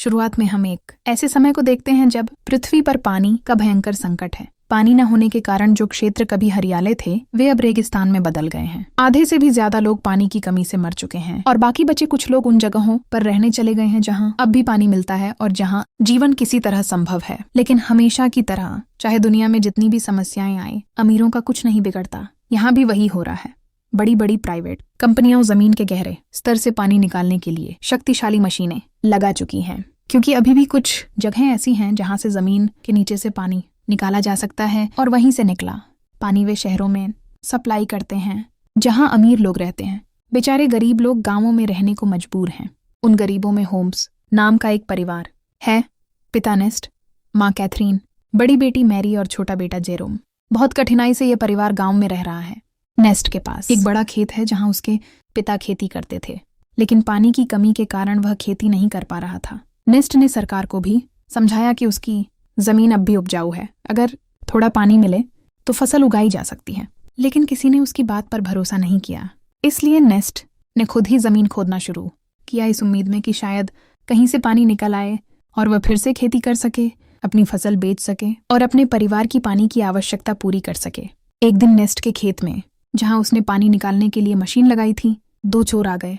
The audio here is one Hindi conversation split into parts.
शुरुआत में हम एक ऐसे समय को देखते हैं जब पृथ्वी पर पानी का भयंकर संकट है। पानी न होने के कारण जो क्षेत्र कभी हरियाले थे वे अब रेगिस्तान में बदल गए हैं। आधे से भी ज्यादा लोग पानी की कमी से मर चुके हैं और बाकी बचे कुछ लोग उन जगहों पर रहने चले गए हैं जहां अब भी पानी मिलता है और जहां जीवन किसी तरह संभव है। लेकिन हमेशा की तरह चाहे दुनिया में जितनी भी समस्याएं आए, अमीरों का कुछ नहीं बिगड़ता। यहाँ भी वही हो रहा है। बड़ी बड़ी प्राइवेट कंपनियां जमीन के गहरे स्तर से पानी निकालने के लिए शक्तिशाली मशीनें लगा चुकी हैं, क्योंकि अभी भी कुछ जगहें ऐसी हैं जहां से जमीन के नीचे से पानी निकाला जा सकता है और वहीं से निकला पानी वे शहरों में सप्लाई करते हैं जहां अमीर लोग रहते हैं। बेचारे गरीब लोग गांवों में रहने को मजबूर हैं। उन गरीबों में होम्स नाम का एक परिवार है। पिता नेस्ट, माँ कैथरीन, बड़ी बेटी मैरी और छोटा बेटा जेरोम। बहुत कठिनाई से यह परिवार गांव में रह रहा है। नेस्ट के पास एक बड़ा खेत है जहां उसके पिता खेती करते थे, लेकिन पानी की कमी के कारण वह खेती नहीं कर पा रहा था। नेस्ट ने सरकार को भी समझाया कि उसकी जमीन अब भी उपजाऊ है, अगर थोड़ा पानी मिले तो फसल उगाई जा सकती है, लेकिन किसी ने उसकी बात पर भरोसा नहीं किया। इसलिए नेस्ट ने खुद ही जमीन खोदना शुरू किया, इस उम्मीद में कि शायद कहीं से पानी निकल आए और वह फिर से खेती कर सके, अपनी फसल बेच सके और अपने परिवार की पानी की आवश्यकता पूरी कर सके। एक दिन नेस्ट के खेत में, जहां उसने पानी निकालने के लिए मशीन लगाई थी, 2 चोर आ गए।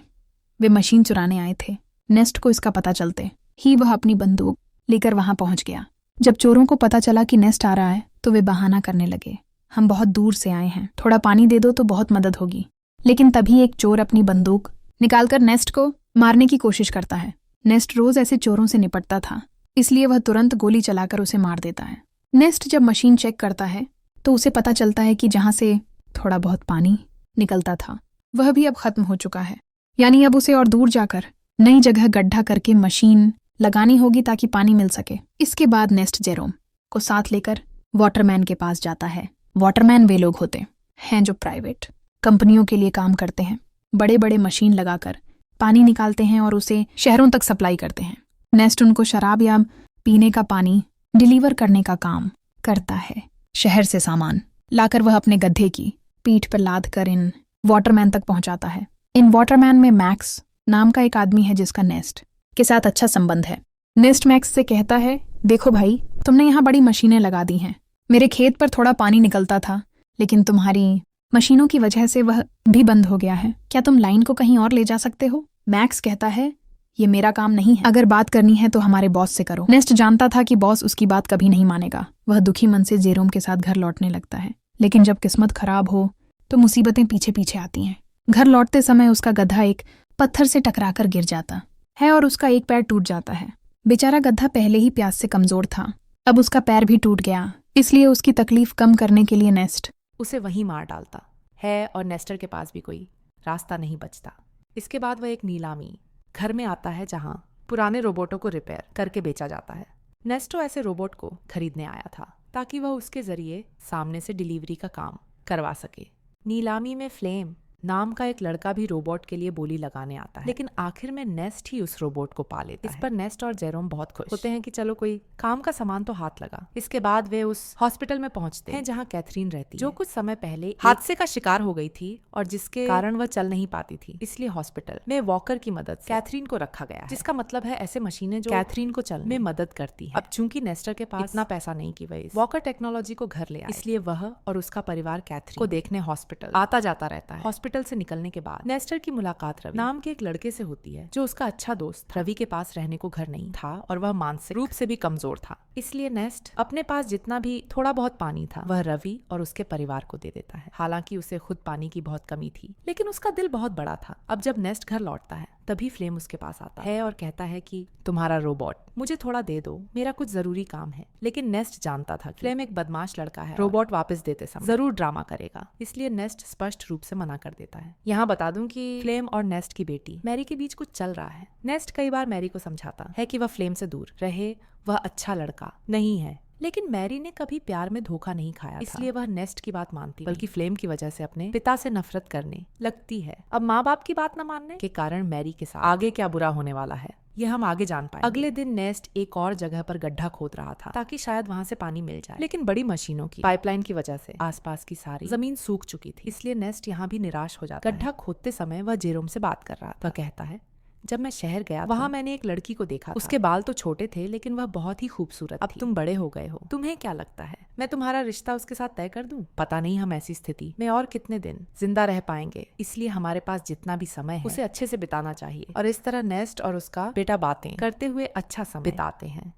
वे मशीन चुराने आए थे। नेस्ट को इसका पता चलते ही वह अपनी बंदूक लेकर वहां पहुंच गया। जब चोरों को पता चला कि नेस्ट आ रहा है तो वे बहाना करने लगे, हम बहुत दूर से आए हैं, थोड़ा पानी दे दो तो बहुत मदद होगी। लेकिन तभी एक चोर अपनी बंदूक निकालकर नेस्ट को मारने की कोशिश करता है। नेस्ट रोज ऐसे चोरों से निपटता था, इसलिए वह तुरंत गोली चलाकर उसे मार देता है। नेस्ट जब मशीन चेक करता है तो उसे पता चलता है कि जहां से थोड़ा बहुत पानी निकलता था वह भी अब खत्म हो चुका है। यानी अब उसे और दूर जाकर नई जगह गड्ढा करके मशीन लगानी होगी ताकि पानी मिल सके। इसके बाद नेस्ट जेरोम को साथ लेकर वाटरमैन के पास जाता है। वाटरमैन वे लोग होते हैं जो प्राइवेट कंपनियों के लिए काम करते हैं, बड़े बड़े मशीन लगाकर पानी निकालते हैं और उसे शहरों तक सप्लाई करते हैं। नेस्ट उनको शराब या पीने का पानी डिलीवर करने का काम करता है। शहर से सामान लाकर वह अपने गधे की पीठ पर लाद कर इन वाटरमैन तक पहुंचाता है। इन वाटरमैन में मैक्स नाम का एक आदमी है जिसका नेस्ट के साथ अच्छा संबंध है। नेस्ट मैक्स से कहता है, देखो भाई, तुमने यहाँ बड़ी मशीनें लगा दी हैं। मेरे खेत पर थोड़ा पानी निकलता था, लेकिन तुम्हारी मशीनों की वजह से वह भी बंद हो गया है। क्या तुम लाइन को कहीं और ले जा सकते हो? मैक्स कहता है, ये मेरा काम नहीं है, अगर बात करनी है तो हमारे बॉस से करो। नेस्ट जानता था कि बॉस उसकी बात कभी नहीं मानेगा। वह दुखी मन से जेरोम के साथ घर लौटने लगता है, लेकिन जब किस्मत खराब हो तो मुसीबतें पीछे पीछे आती हैं। घर लौटते समय उसका गधा एक पत्थर से टकराकर गिर जाता है और उसका एक पैर टूट जाता है। बेचारा गधा पहले ही प्यास से कमजोर था, अब उसका पैर भी टूट गया। इसलिए उसकी तकलीफ कम करने के लिए नेस्ट उसे वहीं मार डालता है और नेस्टर के पास भी कोई रास्ता नहीं बचता। इसके बाद वह एक नीलामी घर में आता है जहां पुराने रोबोटों को रिपेयर करके बेचा जाता है। नेस्टो ऐसे रोबोट को खरीदने आया था ताकि वह उसके जरिए सामने से डिलीवरी का काम करवा सके। नीलामी में फ्लेम नाम का एक लड़का भी रोबोट के लिए बोली लगाने आता है, लेकिन आखिर में नेस्ट ही उस रोबोट को पा लेता है। इस पर नेस्ट और जेरोम बहुत खुश होते हैं कि चलो कोई काम का सामान तो हाथ लगा। इसके बाद वे उस हॉस्पिटल में पहुंचते हैं जहां कैथरीन रहती है, जो कुछ समय पहले हादसे का शिकार हो गई थी और जिसके कारण वह चल नहीं पाती थी। इसलिए हॉस्पिटल में वॉकर की मदद से कैथरीन को रखा गया है, जिसका मतलब है ऐसे मशीनें जो कैथरीन को चलने में मदद करती है। अब चूंकि नेस्टर के पास इतना पैसा नहीं कि वह वॉकर टेक्नोलॉजी को घर ले आए, इसलिए वह और उसका परिवार कैथरीन को देखने हॉस्पिटल आता जाता रहता है। हॉस्पिटल से निकलने के बाद नेस्टर की मुलाकात रवि नाम के एक लड़के से होती है, जो उसका अच्छा दोस्त। रवि के पास रहने को घर नहीं था और वह मानसिक रूप से भी कमजोर था, इसलिए नेस्ट अपने पास जितना भी थोड़ा बहुत पानी था वह रवि और उसके परिवार को दे देता है। हालांकि उसे खुद पानी की बहुत कमी थी, लेकिन उसका दिल बहुत बड़ा था। अब जब नेस्ट घर लौटता है तभी फ्लेम उसके पास आता है और कहता है कि तुम्हारा रोबोट मुझे थोड़ा दे दो, मेरा कुछ जरूरी काम है। लेकिन नेस्ट जानता था कि फ्लेम एक बदमाश लड़का है, रोबोट वापस देते समय जरूर ड्रामा करेगा, इसलिए नेस्ट स्पष्ट रूप से मना कर देता है। यहाँ बता दूं कि फ्लेम और नेस्ट की बेटी मैरी के बीच कुछ चल रहा है। नेस्ट कई बार मैरी को समझाता है कि वह फ्लेम से दूर रहे, वह अच्छा लड़का नहीं है, लेकिन मैरी ने कभी प्यार में धोखा नहीं खाया, इसलिए वह नेस्ट की बात मानती, बल्कि फ्लेम की वजह से अपने पिता से नफरत करने लगती है। अब माँ बाप की बात न मानने के कारण मैरी के साथ आगे क्या बुरा होने वाला है यह हम आगे जान पाएंगे। अगले दिन नेस्ट एक और जगह पर गड्ढा खोद रहा था ताकि शायद वहां से पानी मिल जाए, लेकिन बड़ी मशीनों की पाइपलाइन की वजह से आसपास की सारी जमीन सूख चुकी थी, इसलिए नेस्ट यहाँ भी निराश हो जाता है। गड्ढा खोदते समय वह जेरोम से बात कर रहा था। वह कहता है जब मैं शहर गया वहाँ मैंने एक लड़की को देखा था। उसके बाल तो छोटे थे लेकिन वह बहुत ही खूबसूरत थी। अब तुम बड़े हो गए हो, तुम्हें क्या लगता है मैं तुम्हारा रिश्ता उसके साथ तय कर दूं? पता नहीं हम ऐसी स्थिति में और कितने दिन जिंदा रह पाएंगे, इसलिए हमारे पास जितना भी समय है उसे अच्छे से बिताना चाहिए। और इस तरह नेस्ट और उसका बेटा बातें करते हुए अच्छा समय बिताते हैं।